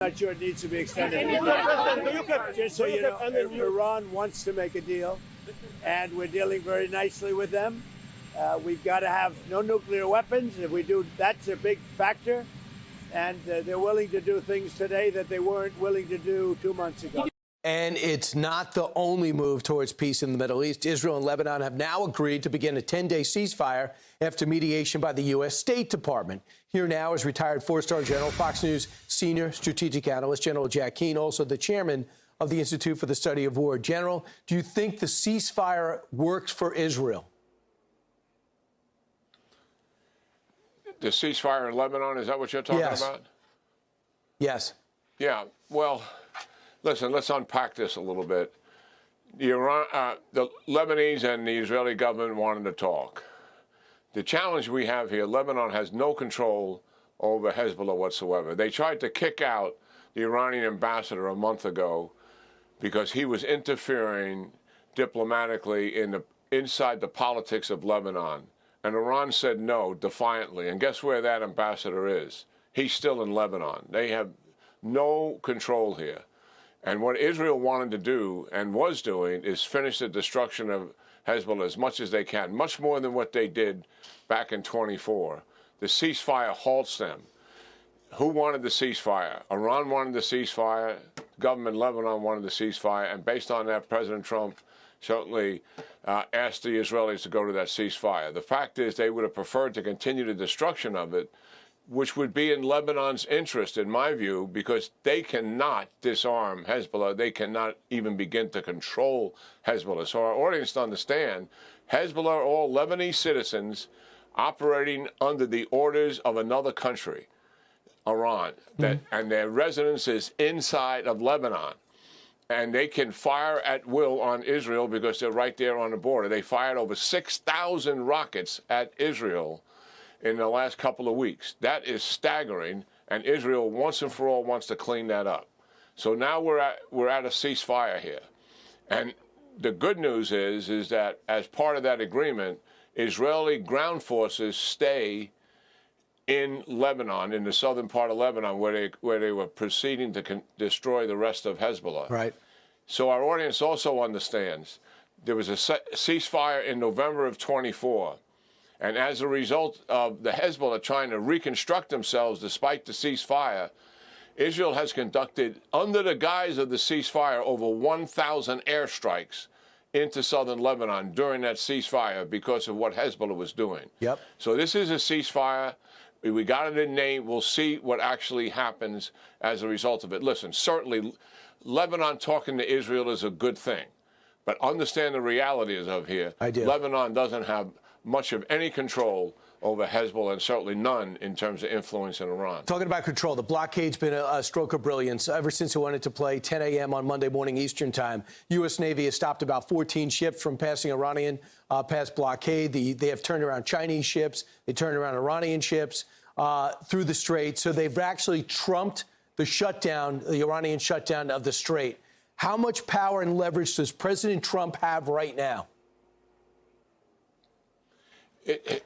Not sure it needs to be extended. Just so you know, Iran wants to make a deal, and we're dealing very nicely with them. We've got to have no nuclear weapons. If we do, that's a big factor. And they're willing to do things today that they weren't willing to do 2 months ago. And it's not the only move towards peace in the Middle East. Israel and Lebanon have now agreed to begin a 10-day ceasefire after mediation by the U.S. State Department. Here now is retired four-star general, Fox News senior strategic analyst, General Jack Keane, also the chairman of the Institute for the Study of War. General, do you think the ceasefire works for Israel? The ceasefire in Lebanon, is that what you're talking about? Yes. Yeah, well, listen, let's unpack this a little bit. The Lebanese and the Israeli government wanted to talk. The challenge we have here, Lebanon has no control over Hezbollah whatsoever. They tried to kick out the Iranian ambassador a month ago because he was interfering diplomatically inside the politics of Lebanon. And Iran said no, defiantly. And guess where that ambassador is? He's still in Lebanon. They have no control here. And what Israel wanted to do and was doing is finish the destruction of Hezbollah as much as they can, much more than what they did back in 24. The ceasefire halts them. Who wanted the ceasefire? Iran wanted the ceasefire. Government Lebanon wanted the ceasefire. And based on that, President Trump certainly asked the Israelis to go to that ceasefire. The fact is they would have preferred to continue the destruction of it, which would be in Lebanon's interest, in my view, because they cannot disarm Hezbollah. They cannot even begin to control Hezbollah. So our audience to understand, Hezbollah are all Lebanese citizens operating under the orders of another country, Iran, and their residence is inside of Lebanon. And they can fire at will on Israel because they're right there on the border. They fired over 6,000 rockets at Israel in the last couple of weeks. That is staggering, and Israel once and for all wants to clean that up. So now we're at a ceasefire here. And the good news is that as part of that agreement, Israeli ground forces stay in Lebanon, in the southern part of Lebanon, where they were proceeding to destroy the rest of Hezbollah. Right. So our audience also understands there was a ceasefire in November of 24. And as a result of the Hezbollah trying to reconstruct themselves despite the ceasefire, Israel has conducted, under the guise of the ceasefire, over 1,000 airstrikes into southern Lebanon during that ceasefire because of what Hezbollah was doing. Yep. So this is a ceasefire. We got it in name. We'll see what actually happens as a result of it. Listen, certainly Lebanon talking to Israel is a good thing. But understand the realities of here. I do. Lebanon doesn't have much of any control over Hezbollah, and certainly none in terms of influence in Iran. Talking about control, the blockade's been a stroke of brilliance ever since it went into play 10 a.m. on Monday morning Eastern time. U.S. Navy has stopped about 14 ships from passing Iranian past blockade. They have turned around Chinese ships. They turned around Iranian ships through the Strait. So they've actually trumped the shutdown, the Iranian shutdown of the Strait. How much power and leverage does President Trump have right now?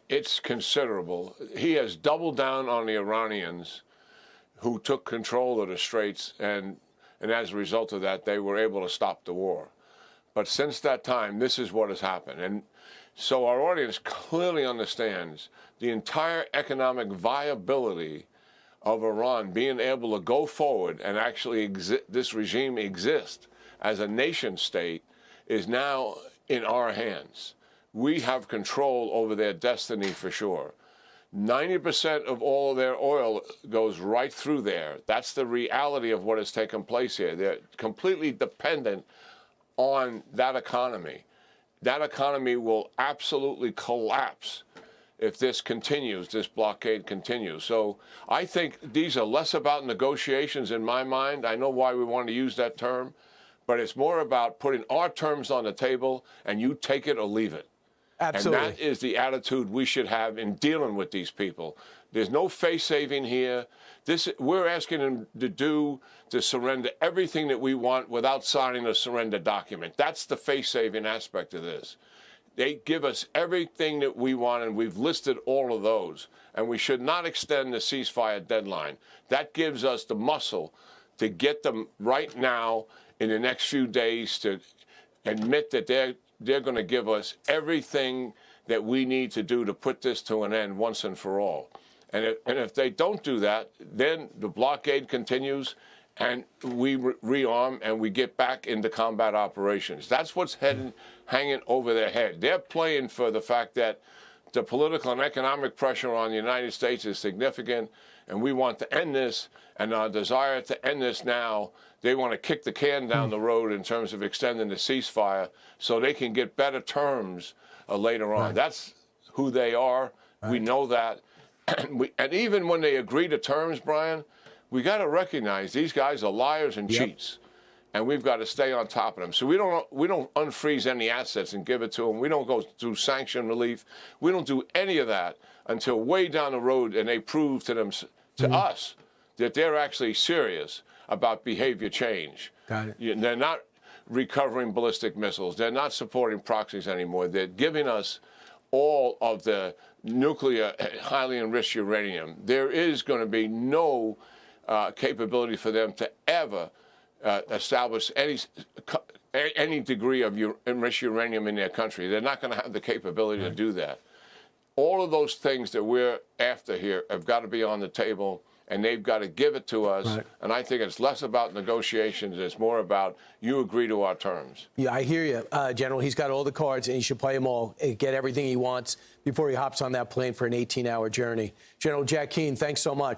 It's considerable. He has doubled down on the Iranians who took control of the Straits, and as a result of that, they were able to stop the war. But since that time, this is what has happened. And so our audience clearly understands the entire economic viability of Iran being able to go forward and actually this regime exist as a nation state is now in our hands. We have control over their destiny for sure. 90% of all of their oil goes right through there. That's the reality of what has taken place here. They're completely dependent on that economy. That economy will absolutely collapse if this continues, this blockade continues. So I think these are less about negotiations in my mind. I know why we want to use that term, but it's more about putting our terms on the table and you take it or leave it. Absolutely. And that is the attitude we should have in dealing with these people. There's no face-saving here. We're asking them to surrender everything that we want without signing a surrender document. That's the face-saving aspect of this. They give us everything that we want, and we've listed all of those. And we should not extend the ceasefire deadline. That gives us the muscle to get them right now in the next few days to admit that they're going to give us everything that we need to do to put this to an end once and for all. And if they don't do that, then the blockade continues and we rearm and we get back into combat operations. That's what's hanging over their head. They're playing for the fact that the political and economic pressure on the United States is significant, and we want to end this, and our desire to end this now, they want to kick the can down the road in terms of extending the ceasefire so they can get better terms later on. Right. That's who they are. Right. We know that. And even when they agree to terms, Brian, we got to recognize these guys are liars and cheats, and we've got to stay on top of them. So we don't unfreeze any assets and give it to them. We don't go through sanction relief. We don't do any of that until way down the road, and they prove to them to us that they're actually serious about behavior change. Got it. They're not recovering ballistic missiles. They're not supporting proxies anymore. They're giving us all of the nuclear, highly enriched uranium. There is going to be no capability for them to ever establish any degree of enriched uranium in their country. They're not going to have the capability to do that. All of those things that we're after here have got to be on the table, and they've got to give it to us. Right. And I think it's less about negotiations. It's more about you agree to our terms. Yeah, I hear you, General. He's got all the cards, and he should play them all and get everything he wants before he hops on that plane for an 18-hour journey. General Jack Keane, thanks so much.